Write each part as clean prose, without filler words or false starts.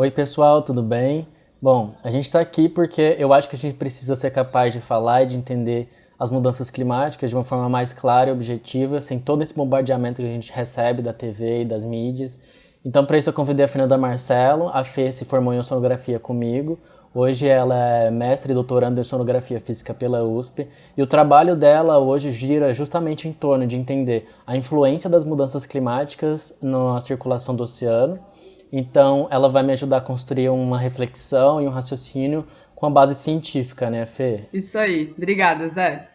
Oi, pessoal, tudo bem? Bom, a gente está aqui porque eu acho que a gente precisa ser capaz de falar e de entender as mudanças climáticas de uma forma mais clara e objetiva, sem todo esse bombardeamento que a gente recebe da TV e das mídias. Então, para isso, eu convidei a Fernanda Marcelo. A Fê se formou em oceanografia comigo. Hoje ela é mestre e doutoranda em oceanografia física pela USP. E o trabalho dela hoje gira justamente em torno de entender a influência das mudanças climáticas na circulação do oceano. Então, ela vai me ajudar a construir uma reflexão e um raciocínio com a base científica, né, Fê? Isso aí, obrigada, Zé.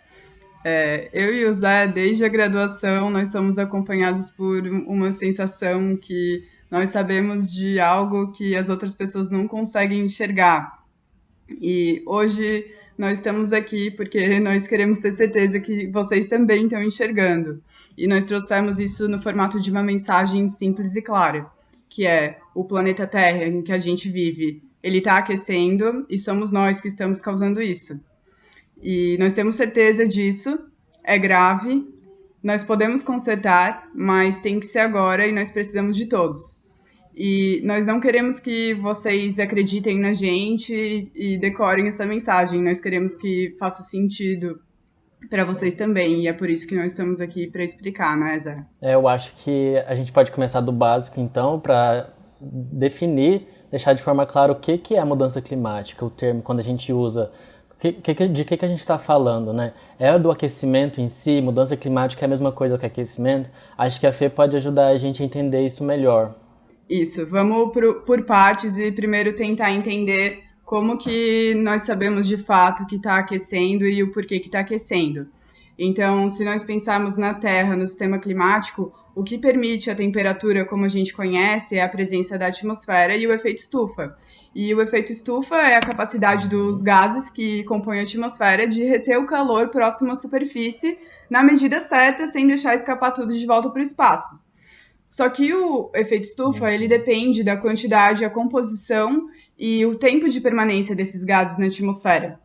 Eu e o Zé, desde a graduação, nós somos acompanhados por uma sensação que nós sabemos de algo que as outras pessoas não conseguem enxergar. E hoje nós estamos aqui porque nós queremos ter certeza que vocês também estão enxergando. E nós trouxemos isso no formato de uma mensagem simples e clara, que é o planeta Terra em que a gente vive, ele está aquecendo e somos nós que estamos causando isso. E nós temos certeza disso, é grave, nós podemos consertar, mas tem que ser agora e nós precisamos de todos. E nós não queremos que vocês acreditem na gente e decorem essa mensagem, nós queremos que faça sentido para vocês também, e é por isso que nós estamos aqui para explicar, né, Zé? Eu acho que a gente pode começar do básico, então, para definir, deixar de forma clara o que é a mudança climática, o termo, quando a gente usa. De que a gente está falando, né? É do aquecimento em si? Mudança climática é a mesma coisa que aquecimento? Acho que a Fê pode ajudar a gente a entender isso melhor. Isso, vamos por partes e primeiro tentar entender como que nós sabemos de fato que está aquecendo e o porquê que está aquecendo. Então, se nós pensarmos na Terra, no sistema climático, o que permite a temperatura como a gente conhece é a presença da atmosfera e o efeito estufa. E o efeito estufa é a capacidade dos gases que compõem a atmosfera de reter o calor próximo à superfície na medida certa, sem deixar escapar tudo de volta para o espaço. Só que o efeito estufa, ele depende da quantidade, a composição e o tempo de permanência desses gases na atmosfera.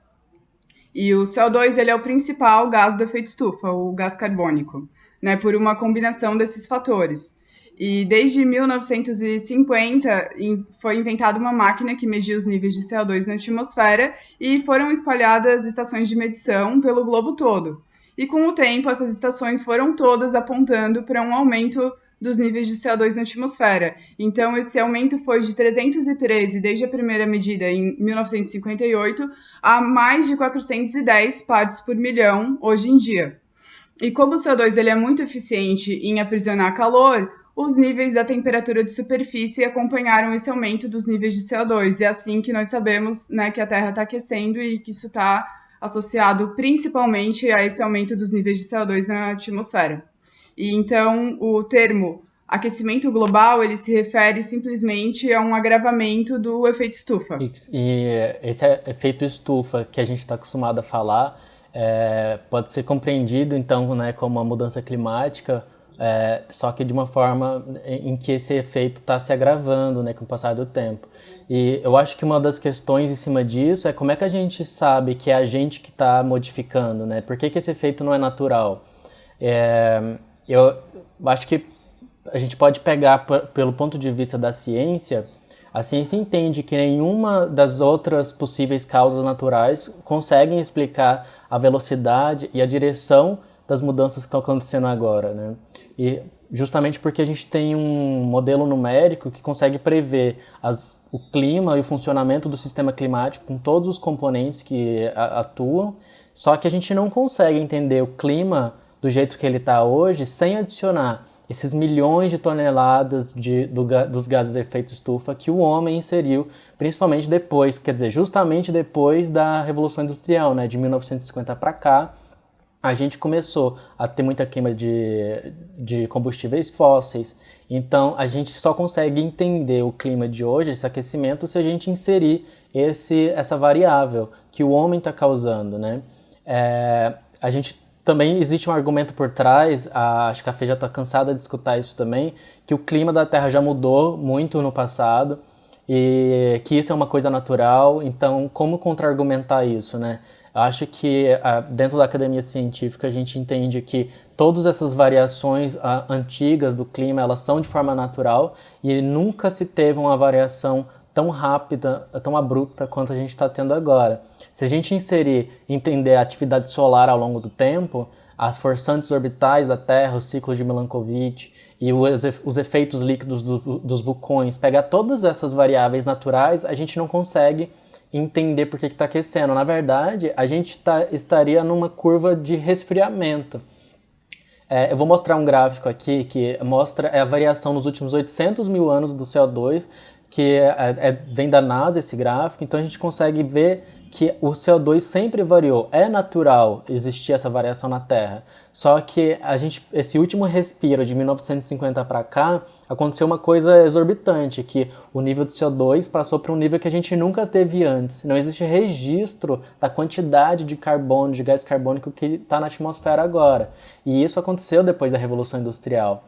E o CO2, ele é o principal gás do efeito estufa, o gás carbônico, né, por uma combinação desses fatores. E desde 1950 foi inventada uma máquina que media os níveis de CO2 na atmosfera e foram espalhadas estações de medição pelo globo todo. E com o tempo, essas estações foram todas apontando para um aumento dos níveis de CO2 na atmosfera. Então, esse aumento foi de 313 desde a primeira medida em 1958 a mais de 410 partes por milhão hoje em dia. E como o CO2 ele é muito eficiente em aprisionar calor, os níveis da temperatura de superfície acompanharam esse aumento dos níveis de CO2. E é assim que nós sabemos, né, que a Terra está aquecendo e que isso está associado principalmente a esse aumento dos níveis de CO2 na atmosfera. E então o termo aquecimento global ele se refere simplesmente a um agravamento do efeito estufa. E esse efeito estufa que a gente está acostumado a falar pode ser compreendido, então, né, como uma mudança climática, só que de uma forma em que esse efeito está se agravando, né, com o passar do tempo. E eu acho que uma das questões em cima disso é como é que a gente sabe que é a gente que está modificando, né? Por que esse efeito não é natural? Eu acho que a gente pode pegar pelo ponto de vista da ciência, a ciência entende que nenhuma das outras possíveis causas naturais conseguem explicar a velocidade e a direção das mudanças que estão acontecendo agora, né? E justamente porque a gente tem um modelo numérico que consegue prever o clima e o funcionamento do sistema climático com todos os componentes que atuam, só que a gente não consegue entender o clima do jeito que ele está hoje sem adicionar esses milhões de toneladas dos gases de efeito estufa que o homem inseriu, principalmente depois, quer dizer, justamente depois da Revolução Industrial, né, de 1950 para cá, a gente começou a ter muita queima de combustíveis fósseis. Então, a gente só consegue entender o clima de hoje, esse aquecimento, se a gente inserir essa variável que o homem está causando, né? A gente também existe um argumento por trás, acho que a Fê já está cansada de escutar isso também, que o clima da Terra já mudou muito no passado e que isso é uma coisa natural. Então, como contra-argumentar isso, né? Eu acho que dentro da academia científica a gente entende que todas essas variações antigas do clima, elas são de forma natural e nunca se teve uma variação tão rápida, tão abrupta quanto a gente está tendo agora. Se a gente entender a atividade solar ao longo do tempo, as forçantes orbitais da Terra, o ciclo de Milankovitch e os efeitos líquidos dos vulcões, pegar todas essas variáveis naturais, a gente não consegue entender por que está aquecendo. Na verdade, a gente estaria numa curva de resfriamento. Eu vou mostrar um gráfico aqui que mostra a variação nos últimos 800 mil anos do CO2, que vem da NASA esse gráfico, então a gente consegue ver que o CO2 sempre variou. É natural existir essa variação na Terra, só que esse último respiro de 1950 para cá, aconteceu uma coisa exorbitante, que o nível de CO2 passou para um nível que a gente nunca teve antes. Não existe registro da quantidade de carbono, de gás carbônico que está na atmosfera agora. E isso aconteceu depois da Revolução Industrial.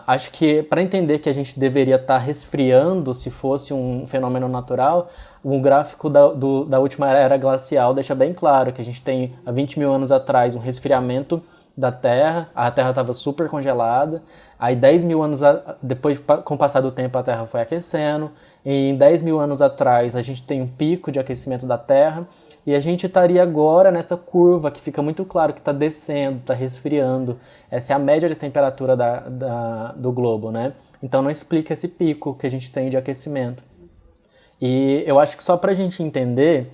Acho que para entender que a gente deveria estar resfriando se fosse um fenômeno natural, o gráfico da última era glacial deixa bem claro que a gente tem, há 20 mil anos atrás, um resfriamento da Terra, a Terra estava super congelada, aí 10 mil anos depois, com o passar do tempo, a Terra foi aquecendo, e em 10 mil anos atrás a gente tem um pico de aquecimento da Terra, e a gente estaria agora nessa curva que fica muito claro que está descendo, está resfriando. Essa é a média de temperatura do globo, né? Então não explica esse pico que a gente tem de aquecimento. E eu acho que só para a gente entender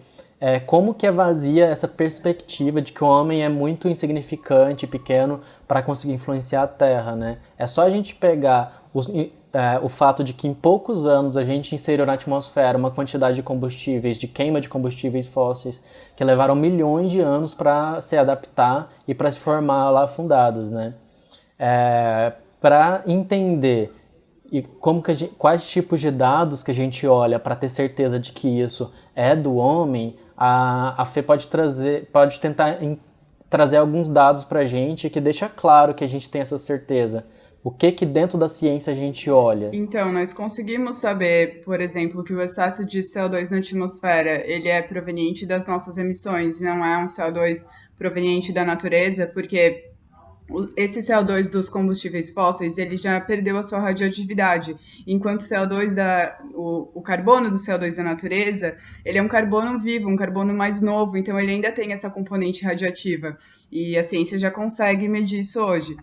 como que é vazia essa perspectiva de que o homem é muito insignificante, pequeno, para conseguir influenciar a Terra, né? É só a gente pegar o fato de que em poucos anos a gente inseriu na atmosfera uma quantidade de combustíveis, de queima de combustíveis fósseis, que levaram milhões de anos para se adaptar e para se formar lá afundados, né? Para entender quais tipos de dados que a gente olha para ter certeza de que isso é do homem, a fé pode tentar trazer alguns dados para a gente que deixa claro que a gente tem essa certeza. O que dentro da ciência a gente olha? Então, nós conseguimos saber, por exemplo, que o excesso de CO2 na atmosfera, ele é proveniente das nossas emissões, não é um CO2 proveniente da natureza, porque esse CO2 dos combustíveis fósseis, ele já perdeu a sua radioatividade, enquanto o carbono do CO2 da natureza, ele é um carbono vivo, um carbono mais novo, então ele ainda tem essa componente radioativa, e a ciência já consegue medir isso hoje.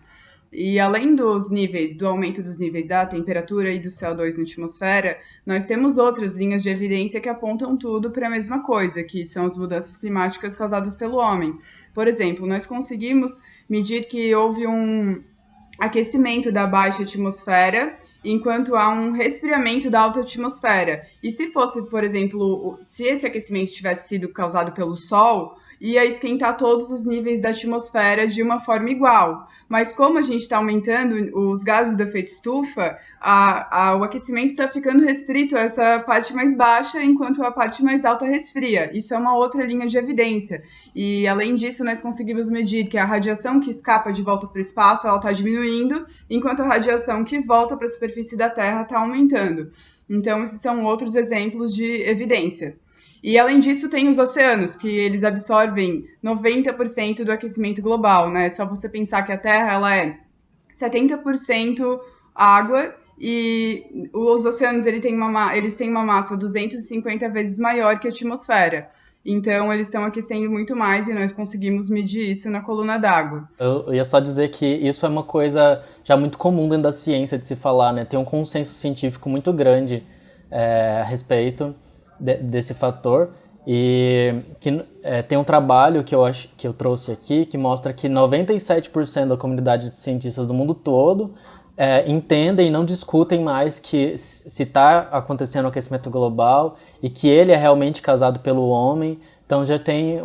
E além do aumento dos níveis da temperatura e do CO2 na atmosfera, nós temos outras linhas de evidência que apontam tudo para a mesma coisa, que são as mudanças climáticas causadas pelo homem. Por exemplo, nós conseguimos medir que houve um aquecimento da baixa atmosfera, enquanto há um resfriamento da alta atmosfera. E se fosse, por exemplo, se esse aquecimento tivesse sido causado pelo Sol, ia esquentar todos os níveis da atmosfera de uma forma igual. Mas como a gente está aumentando os gases do efeito estufa, o aquecimento está ficando restrito a essa parte mais baixa, enquanto a parte mais alta resfria. Isso é uma outra linha de evidência. E, além disso, nós conseguimos medir que a radiação que escapa de volta para o espaço está diminuindo, enquanto a radiação que volta para a superfície da Terra está aumentando. Então, esses são outros exemplos de evidência. E, além disso, tem os oceanos, que eles absorvem 90% do aquecimento global, né? Só você pensar que a Terra ela é 70% água e os oceanos eles têm uma massa 250 vezes maior que a atmosfera. Então, eles estão aquecendo muito mais e nós conseguimos medir isso na coluna d'água. Eu ia só dizer que isso é uma coisa já muito comum dentro da ciência de se falar, né? Tem um consenso científico muito grande a respeito desse fator, e que tem um trabalho que eu trouxe aqui que mostra que 97% da comunidade de cientistas do mundo todo entendem e não discutem mais que se está acontecendo o aquecimento global e que ele é realmente causado pelo homem. Então já tem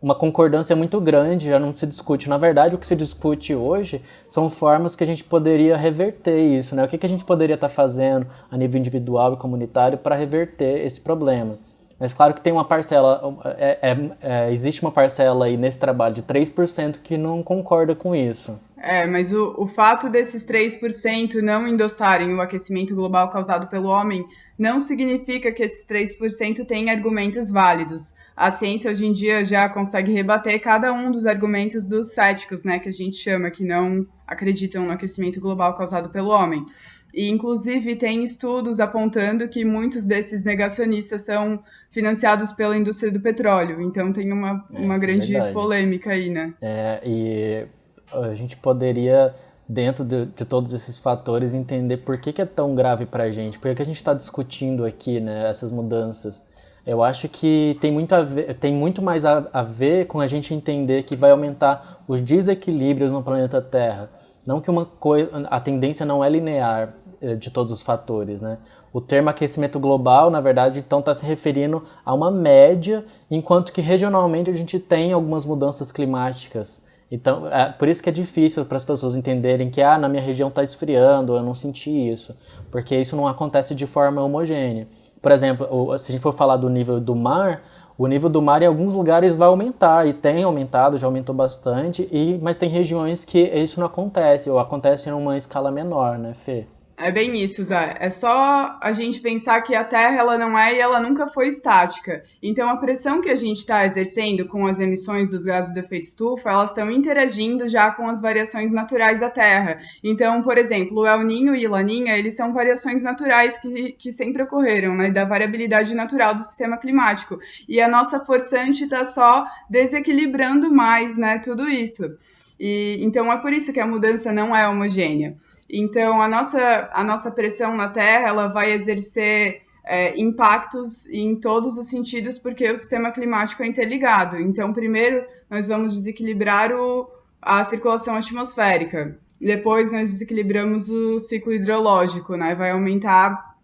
uma concordância muito grande, já não se discute. Na verdade, o que se discute hoje são formas que a gente poderia reverter isso, né? O que a gente poderia estar fazendo a nível individual e comunitário para reverter esse problema. Mas claro que tem uma parcela, existe uma parcela aí nesse trabalho de 3% que não concorda com isso. Mas o fato desses 3% não endossarem o aquecimento global causado pelo homem não significa que esses 3% têm argumentos válidos. A ciência hoje em dia já consegue rebater cada um dos argumentos dos céticos, né, que a gente chama, que não acreditam no aquecimento global causado pelo homem. E, inclusive, tem estudos apontando que muitos desses negacionistas são financiados pela indústria do petróleo. Então, tem uma grande polêmica aí, né? E a gente poderia, dentro de todos esses fatores, entender por que é tão grave para a gente, por que a gente está discutindo aqui, né, essas mudanças. Eu acho que tem muito mais a ver com a gente entender que vai aumentar os desequilíbrios no planeta Terra. Não que a tendência não é linear de todos os fatores, né? O termo aquecimento global, na verdade, então está se referindo a uma média, enquanto que regionalmente a gente tem algumas mudanças climáticas. Então, por isso que é difícil para as pessoas entenderem que na minha região está esfriando, eu não senti isso, porque isso não acontece de forma homogênea. Por exemplo, se a gente for falar do nível do mar, o nível do mar em alguns lugares vai aumentar, e tem aumentado, já aumentou bastante, mas tem regiões que isso não acontece, ou acontece em uma escala menor, né, Fê? É bem isso, Zé. É só a gente pensar que a Terra ela não é e ela nunca foi estática. Então, a pressão que a gente está exercendo com as emissões dos gases do efeito estufa, elas estão interagindo já com as variações naturais da Terra. Então, por exemplo, o El Niño e Laninha, eles são variações naturais que sempre ocorreram, né, da variabilidade natural do sistema climático. E a nossa forçante está só desequilibrando mais, né, tudo isso. Então, é por isso que a mudança não é homogênea. Então, a nossa pressão na Terra ela vai exercer impactos em todos os sentidos, porque o sistema climático é interligado. Então, primeiro, nós vamos desequilibrar a circulação atmosférica. Depois, nós desequilibramos o ciclo hidrológico, né? Vai aumentar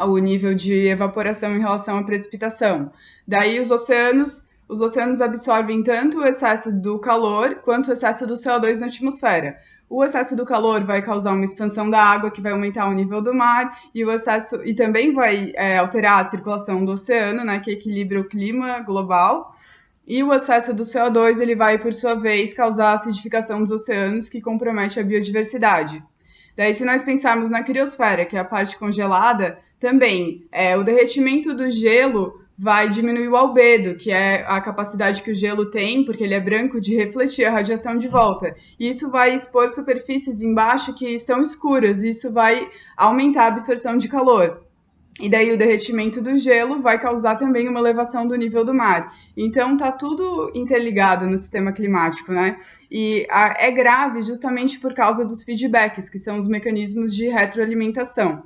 o nível de evaporação em relação à precipitação. Daí, os oceanos absorvem tanto o excesso do calor quanto o excesso do CO2 na atmosfera. O excesso do calor vai causar uma expansão da água, que vai aumentar o nível do mar, e também vai alterar a circulação do oceano, né, que equilibra o clima global. E o excesso do CO2 ele vai, por sua vez, causar a acidificação dos oceanos, que compromete a biodiversidade. Daí, se nós pensarmos na criosfera, que é a parte congelada, também o derretimento do gelo vai diminuir o albedo, que é a capacidade que o gelo tem, porque ele é branco, de refletir a radiação de volta. E isso vai expor superfícies embaixo que são escuras, e isso vai aumentar a absorção de calor. E daí o derretimento do gelo vai causar também uma elevação do nível do mar. Então tá tudo interligado no sistema climático, né? E é grave justamente por causa dos feedbacks, que são os mecanismos de retroalimentação.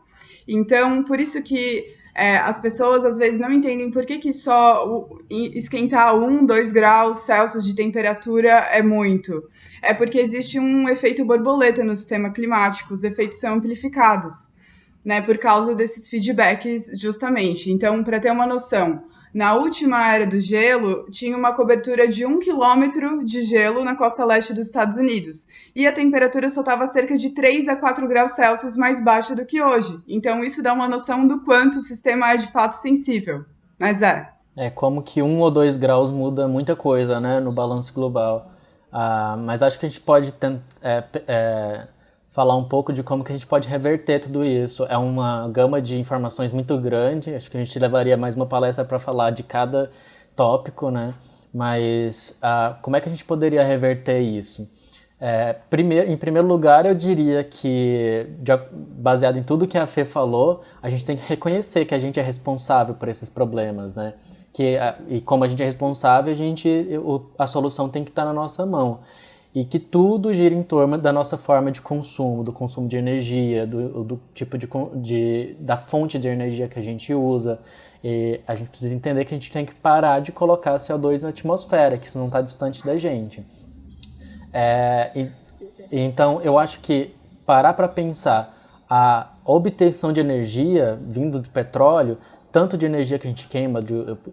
Então, por isso que as pessoas às vezes não entendem por que só esquentar 1, 2 graus Celsius de temperatura é muito. É porque existe um efeito borboleta no sistema climático, os efeitos são amplificados, né, por causa desses feedbacks justamente. Então, para ter uma noção, na última era do gelo, tinha uma cobertura de 1 quilômetro de gelo na costa leste dos Estados Unidos. E a temperatura só estava cerca de 3 a 4 graus Celsius mais baixa do que hoje. Então, isso dá uma noção do quanto o sistema é de fato sensível. Mas É como que 1 ou 2 graus muda muita coisa, né, no balanço global. Mas acho que a gente pode falar um pouco de como que a gente pode reverter tudo isso. É uma gama de informações muito grande, acho que a gente levaria mais uma palestra para falar de cada tópico, né? Mas como é que a gente poderia reverter isso? Em primeiro lugar, eu diria que, baseado em tudo que a Fê falou, a gente tem que reconhecer que a gente é responsável por esses problemas, né? E como a gente é responsável, a solução tem que estar na nossa mão. E que tudo gira em torno da nossa forma de consumo, do consumo de energia, do tipo da fonte de energia que a gente usa. E a gente precisa entender que a gente tem que parar de colocar CO2 na atmosfera, que isso não está distante da gente. Então, eu acho que parar para pensar a obtenção de energia vindo do petróleo, tanto de energia que a gente queima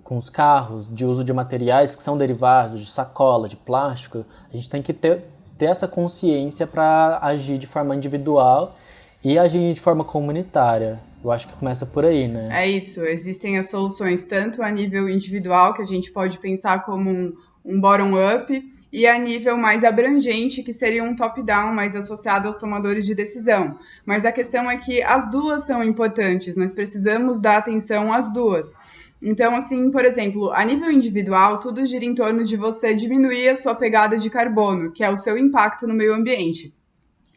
com os carros, de uso de materiais que são derivados de sacola, de plástico, a gente tem que ter essa consciência para agir de forma individual e agir de forma comunitária. Eu acho que começa por aí, né? É isso, existem as soluções tanto a nível individual, que a gente pode pensar como um bottom-up, e a nível mais abrangente, que seria um top-down, mais associado aos tomadores de decisão. Mas a questão é que as duas são importantes, nós precisamos dar atenção às duas. Então, assim, por exemplo, a nível individual, tudo gira em torno de você diminuir a sua pegada de carbono, que é o seu impacto no meio ambiente.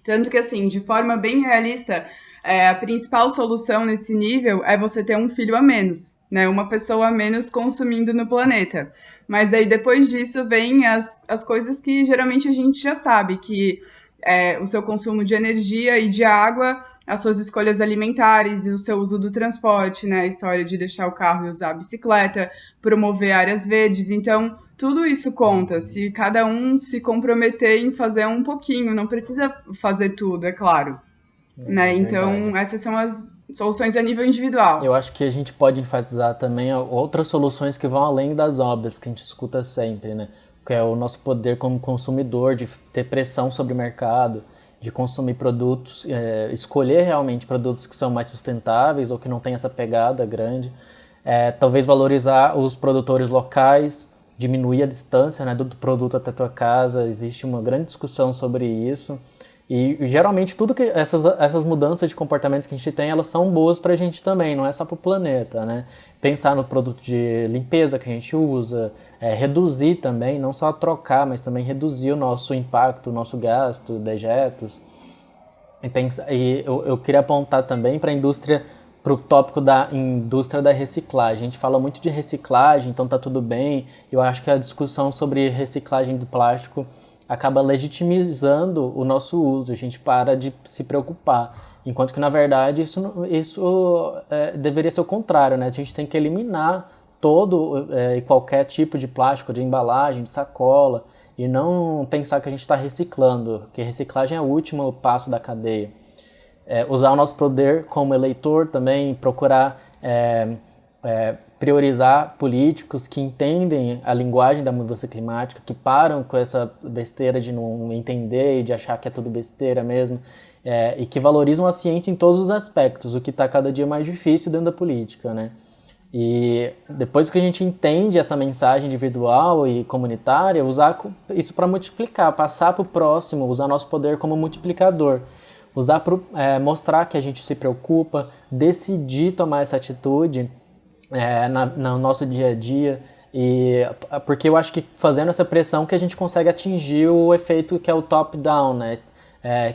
Tanto que, assim, de forma bem realista, a principal solução nesse nível é você ter um filho a menos, né? Uma pessoa a menos consumindo no planeta. Mas daí, depois disso, vem as coisas que geralmente a gente já sabe, que o seu consumo de energia e de água, as suas escolhas alimentares e o seu uso do transporte, né? A história de deixar o carro e usar a bicicleta, promover áreas verdes. Então, tudo isso conta, se cada um se comprometer em fazer um pouquinho, não precisa fazer tudo, é claro. Né? Então, essas são as soluções a nível individual. Eu acho que a gente pode enfatizar também outras soluções que vão além das óbvias, que a gente escuta sempre, né? Que é o nosso poder como consumidor, de ter pressão sobre o mercado, de consumir produtos, escolher realmente produtos que são mais sustentáveis ou que não têm essa pegada grande. Talvez valorizar os produtores locais, diminuir a distância, né, do produto até a tua casa. Existe uma grande discussão sobre isso. E geralmente tudo que essas mudanças de comportamento que a gente tem, elas são boas pra gente também, não é só pro planeta, né? Pensar no produto de limpeza que a gente usa, reduzir também, não só trocar, mas também reduzir o nosso impacto, o nosso gasto, dejetos. E eu queria apontar também para a indústria, para o tópico da indústria da reciclagem. A gente fala muito de reciclagem, então tá tudo bem. Eu acho que a discussão sobre reciclagem do plástico acaba legitimizando o nosso uso, a gente para de se preocupar. Enquanto que, na verdade, isso deveria ser o contrário, né? A gente tem que eliminar todo e qualquer tipo de plástico, de embalagem, de sacola, e não pensar que a gente está reciclando, que reciclagem é o último passo da cadeia. Usar o nosso poder como eleitor também, procurar priorizar políticos que entendem a linguagem da mudança climática, que param com essa besteira de não entender e de achar que é tudo besteira mesmo, e que valorizam a ciência em todos os aspectos, o que está cada dia mais difícil dentro da política, né? E depois que a gente entende essa mensagem individual e comunitária, usar isso para multiplicar, passar para o próximo, usar nosso poder como multiplicador, usar para mostrar que a gente se preocupa, decidir tomar essa atitude no nosso dia a dia, porque eu acho que fazendo essa pressão que a gente consegue atingir o efeito que é o top-down, né?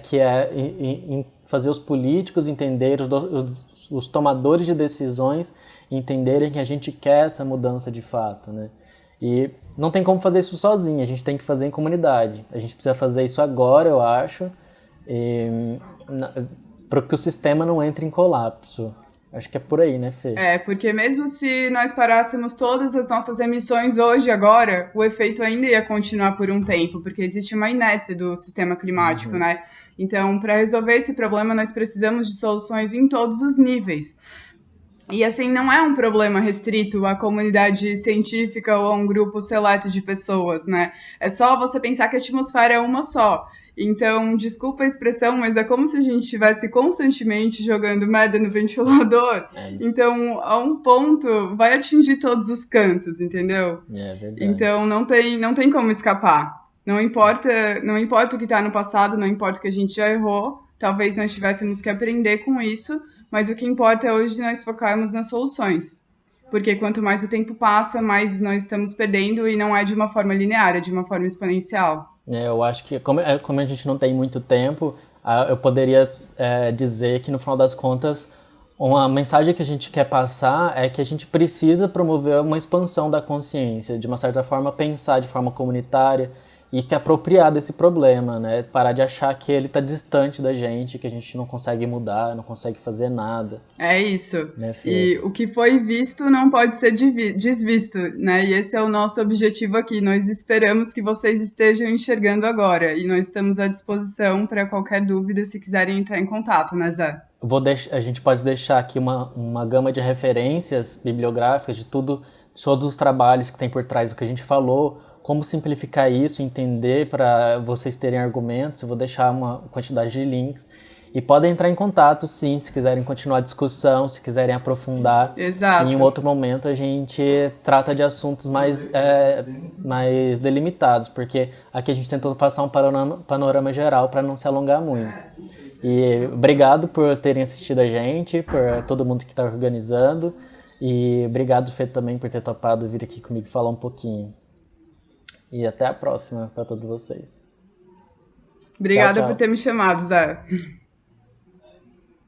Que é em fazer os políticos entenderem, os tomadores de decisões entenderem que a gente quer essa mudança de fato, né? E não tem como fazer isso sozinho, a gente tem que fazer em comunidade. A gente precisa fazer isso agora, eu acho, para que o sistema não entre em colapso. Acho que é por aí, né, Fê? Porque mesmo se nós parássemos todas as nossas emissões hoje, agora, o efeito ainda ia continuar por um tempo, porque existe uma inércia do sistema climático, né? Então, para resolver esse problema, nós precisamos de soluções em todos os níveis. E, assim, não é um problema restrito à comunidade científica ou a um grupo seleto de pessoas, né? É só você pensar que a atmosfera é uma só. Então, desculpa a expressão, mas é como se a gente estivesse constantemente jogando merda no ventilador. Então, a um ponto, vai atingir todos os cantos, entendeu? É verdade. Então, não tem como escapar. Não importa o que está no passado, não importa o que a gente já errou. Talvez nós tivéssemos que aprender com isso, mas o que importa é hoje nós focarmos nas soluções. Porque quanto mais o tempo passa, mais nós estamos perdendo, e não é de uma forma linear, é de uma forma exponencial. Eu acho que, como a gente não tem muito tempo, eu poderia dizer que, no final das contas, uma mensagem que a gente quer passar é que a gente precisa promover uma expansão da consciência, de uma certa forma pensar de forma comunitária e se apropriar desse problema, né? Parar de achar que ele está distante da gente, que a gente não consegue mudar, não consegue fazer nada. É isso. Né, e o que foi visto não pode ser desvisto, né? E esse é o nosso objetivo aqui. Nós esperamos que vocês estejam enxergando agora, e nós estamos à disposição para qualquer dúvida, se quiserem entrar em contato, né, Zé? A gente pode deixar aqui uma gama de referências bibliográficas de todos os trabalhos que tem por trás do que a gente falou, como simplificar isso, entender para vocês terem argumentos. Eu vou deixar uma quantidade de links. E podem entrar em contato, sim, se quiserem continuar a discussão, se quiserem aprofundar. Exato. Em um outro momento a gente trata de assuntos mais delimitados, porque aqui a gente tentou passar um panorama geral para não se alongar muito. E obrigado por terem assistido a gente, por todo mundo que está organizando. E obrigado, Fê, também por ter topado vir aqui comigo falar um pouquinho. E até a próxima para todos vocês. Obrigada Tchau, tchau. por ter me chamado, Zé.